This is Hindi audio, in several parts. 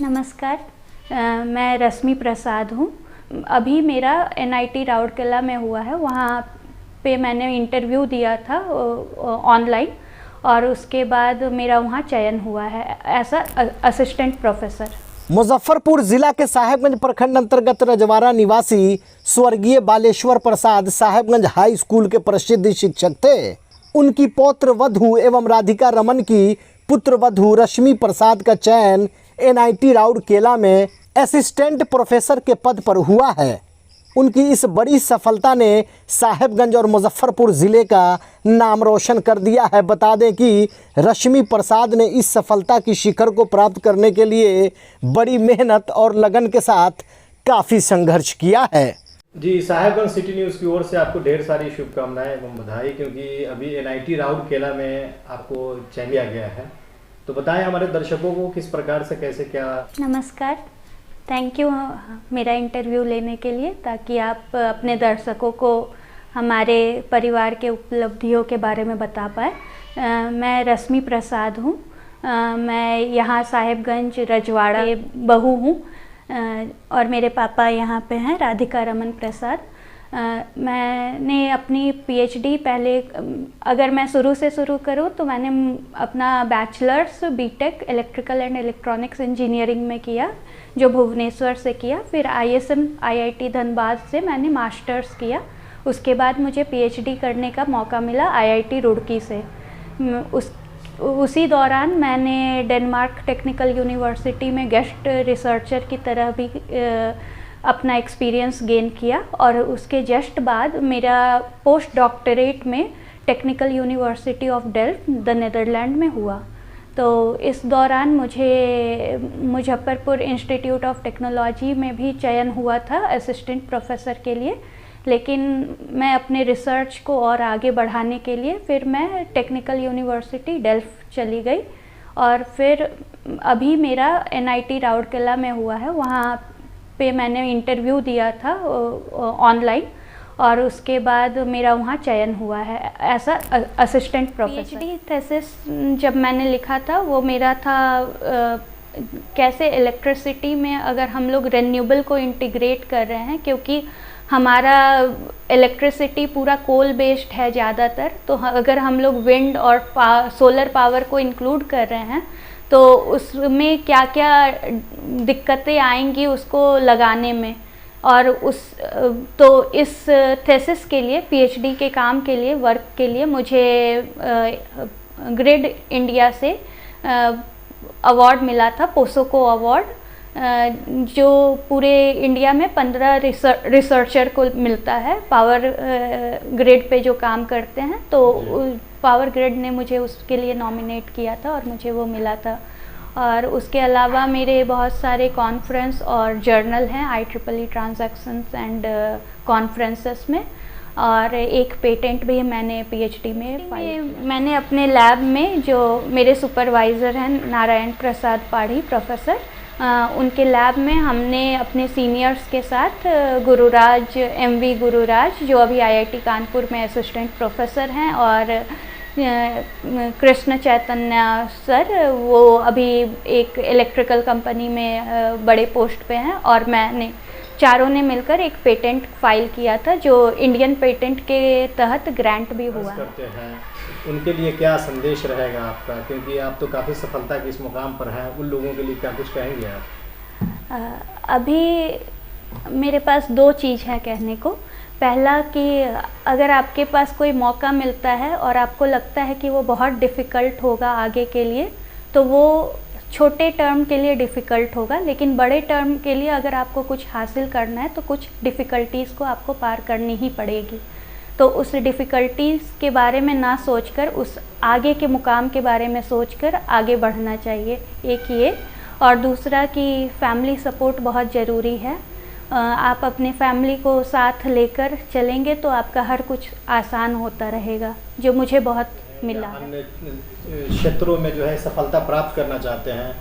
नमस्कार। मैं रश्मि प्रसाद हूँ। अभी मेरा NIT राउरकेला में हुआ है, वहाँ पे मैंने इंटरव्यू दिया था ऑनलाइन और उसके बाद मेरा वहाँ चयन हुआ है एज असिस्टेंट प्रोफेसर। मुजफ्फरपुर जिला के साहेबगंज प्रखंड अंतर्गत रजवाड़ा निवासी स्वर्गीय बालेश्वर प्रसाद साहेबगंज हाई स्कूल के प्रसिद्ध शिक्षक थे। उनकी पौत्र वधू एवं राधिका रमन की पुत्र वधू रश्मि प्रसाद का चयन NIT राउरकेला में असिस्टेंट प्रोफेसर के पद पर हुआ है। उनकी इस बड़ी सफलता ने साहेबगंज और मुजफ्फरपुर ज़िले का नाम रोशन कर दिया है। बता दें कि रश्मि प्रसाद ने इस सफलता की शिखर को प्राप्त करने के लिए बड़ी मेहनत और लगन के साथ काफ़ी संघर्ष किया है। जी, साहेबगंज सिटी न्यूज़ की ओर से आपको ढेर सारी शुभकामनाएं एवं बधाई, क्योंकि अभी NIT राउरकेला में आपको चयन किया गया है। तो बताएं हमारे दर्शकों को किस प्रकार से कैसे क्या। नमस्कार, थैंक यू मेरा इंटरव्यू लेने के लिए, ताकि आप अपने दर्शकों को हमारे परिवार के उपलब्धियों के बारे में बता पाए। मैं रश्मि प्रसाद हूँ। मैं यहाँ साहेबगंज रजवाड़ा की बहू हूँ और मेरे पापा यहाँ पे हैं, राधिका रमन प्रसाद। मैंने अपनी PhD पहले, अगर मैं शुरू से शुरू करूँ तो मैंने अपना bachelors BTech electrical and electronics engineering में किया, जो भुवनेश्वर से किया। फिर ISM IIT धनबाद से मैंने मास्टर्स किया। उसके बाद मुझे PhD करने का मौका मिला IIT रुड़की से। उसी दौरान मैंने डेनमार्क टेक्निकल यूनिवर्सिटी में गेस्ट रिसर्चर की तरह भी अपना एक्सपीरियंस गेन किया और उसके जस्ट बाद मेरा पोस्ट डॉक्टरेट में technical university of Delft the Netherland में हुआ। तो इस दौरान मुझे मुजफ्फरपुर इंस्टीट्यूट ऑफ टेक्नोलॉजी में भी चयन हुआ था असिस्टेंट प्रोफेसर के लिए, लेकिन मैं अपने रिसर्च को और आगे बढ़ाने के लिए फिर मैं टेक्निकल यूनिवर्सिटी डेल्फ्ट चली गई और फिर अभी मेरा NIT राउरकेला में हुआ है, वहाँ पे मैंने इंटरव्यू दिया था ऑनलाइन और उसके बाद मेरा वहाँ चयन हुआ है as assistant professor. PhD thesis जब मैंने लिखा था वो मेरा था कैसे इलेक्ट्रिसिटी में अगर हम लोग रिन्यूएबल को इंटीग्रेट कर रहे हैं, क्योंकि हमारा इलेक्ट्रिसिटी पूरा कोल बेस्ड है ज़्यादातर। तो अगर हम लोग विंड और सोलर पावर को इंक्लूड कर रहे हैं तो उसमें क्या क्या दिक्कतें आएंगी उसको लगाने में। और इस थीसिस के लिए, PhD के काम के लिए, वर्क के लिए मुझे ग्रिड इंडिया से अवार्ड मिला था, पोसोको अवार्ड, जो पूरे इंडिया में 15 रिसर्चर को मिलता है पावर ग्रिड पे जो काम करते हैं। तो पावर ग्रिड ने मुझे उसके लिए नॉमिनेट किया था और मुझे वो मिला था। और उसके अलावा मेरे बहुत सारे कॉन्फ्रेंस और जर्नल हैं IEEE ट्रांजैक्शंस एंड कॉन्फ्रेंसेस में, और एक पेटेंट भी मैंने PhD में फाइल। मैंने अपने लैब में, जो मेरे सुपरवाइज़र हैं नारायण प्रसाद पाढ़ी प्रोफेसर, उनके लैब में हमने अपने सीनियर्स के साथ गुरुराज MV गुरुराज, जो अभी IIT कानपुर में असिस्टेंट प्रोफेसर हैं, और कृष्ण चैतन्य सर, वो अभी एक इलेक्ट्रिकल कंपनी में बड़े पोस्ट पे हैं, और मैंने चारों ने मिलकर एक पेटेंट फाइल किया था जो इंडियन पेटेंट के तहत ग्रांट भी हुआ है। उनके लिए क्या संदेश रहेगा आपका, क्योंकि आप तो काफ़ी सफलता के इस मुकाम पर हैं, उन लोगों के लिए क्या कुछ कहेंगे आप? अभी मेरे पास 2 चीज़ है कहने को। पहला कि अगर आपके पास कोई मौका मिलता है और आपको लगता है कि वो बहुत डिफ़िकल्ट होगा आगे के लिए, तो वो छोटे टर्म के लिए डिफ़िकल्ट होगा, लेकिन बड़े टर्म के लिए अगर आपको कुछ हासिल करना है तो कुछ डिफ़िकल्टीज़ को आपको पार करनी ही पड़ेगी। तो उस डिफ़िकल्टीज़ के बारे में ना सोचकर उस आगे के मुकाम के बारे में सोचकर आगे बढ़ना चाहिए, एक ये। और दूसरा कि फैमिली सपोर्ट बहुत ज़रूरी है। आप अपने फैमिली को साथ लेकर चलेंगे तो आपका हर कुछ आसान होता रहेगा, जो मुझे बहुत मिला है। अन्य क्षेत्रों में जो है सफलता प्राप्त करना चाहते हैं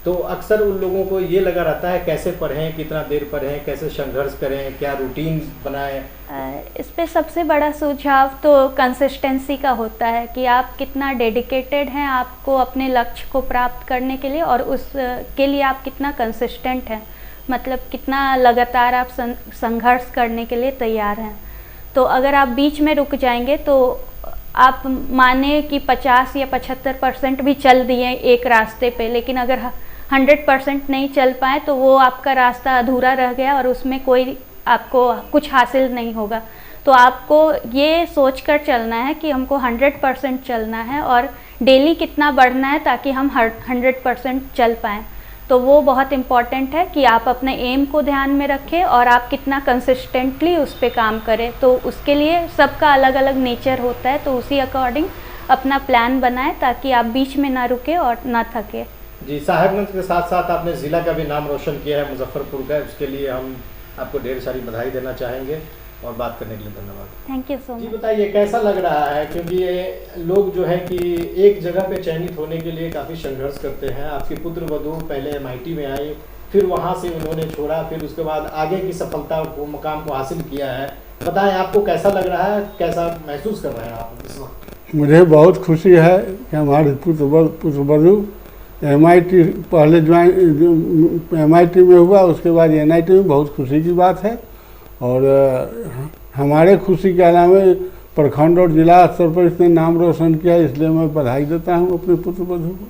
तो अक्सर उन लोगों को ये लगा रहता है कैसे पढ़ें, कितना देर पढ़ें, कैसे संघर्ष करें, क्या रूटीन बनाएं। इस पे सबसे बड़ा सुझाव तो कंसिस्टेंसी का होता है कि आप कितना डेडिकेटेड हैं आपको अपने लक्ष्य को प्राप्त करने के लिए, और उसके लिए आप कितना कंसिस्टेंट हैं, मतलब कितना लगातार आप संघर्ष करने के लिए तैयार हैं। तो अगर आप बीच में रुक जाएंगे तो आप माने कि 50 या 75% भी चल दिए एक रास्ते पे, लेकिन अगर 100% नहीं चल पाए तो वो आपका रास्ता अधूरा रह गया और उसमें कोई आपको कुछ हासिल नहीं होगा। तो आपको ये सोचकर चलना है कि हमको 100% चलना है और डेली कितना बढ़ना है ताकि हम 100% चल पाएँ। तो वो बहुत इम्पॉर्टेंट है कि आप अपने एम को ध्यान में रखें और आप कितना कंसिस्टेंटली उस पर काम करें। तो उसके लिए सबका अलग अलग नेचर होता है, तो उसी अकॉर्डिंग अपना प्लान बनाएं ताकि आप बीच में ना रुके और ना थके। जी, साहेबगंज के साथ साथ आपने ज़िला का भी नाम रोशन किया है, मुजफ्फरपुर का, उसके लिए हम आपको ढेर सारी बधाई देना चाहेंगे और बात करने के लिए धन्यवाद। थैंक यू सो जी, मच। बताइए कैसा लग रहा है, क्योंकि ये लोग जो है कि एक जगह पे चयनित होने के लिए काफ़ी संघर्ष करते हैं। आपकी पुत्र वधू पहले MIT में आई, फिर वहाँ से उन्होंने छोड़ा, फिर उसके बाद आगे की सफलता को, मुकाम को हासिल किया है। बताएं आपको कैसा लग रहा है, कैसा महसूस कर रहे हैं आप इस वक्त? मुझे बहुत खुशी है कि हमारे पुत्र वधू MIT पहले MIT में हुआ, उसके बाद NIT में, बहुत खुशी की बात है। और हमारे खुशी के अलावा प्रखंड और जिला स्तर पर इसने नाम रोशन किया, इसलिए मैं बधाई देता हूँ अपने पुत्र वधू को।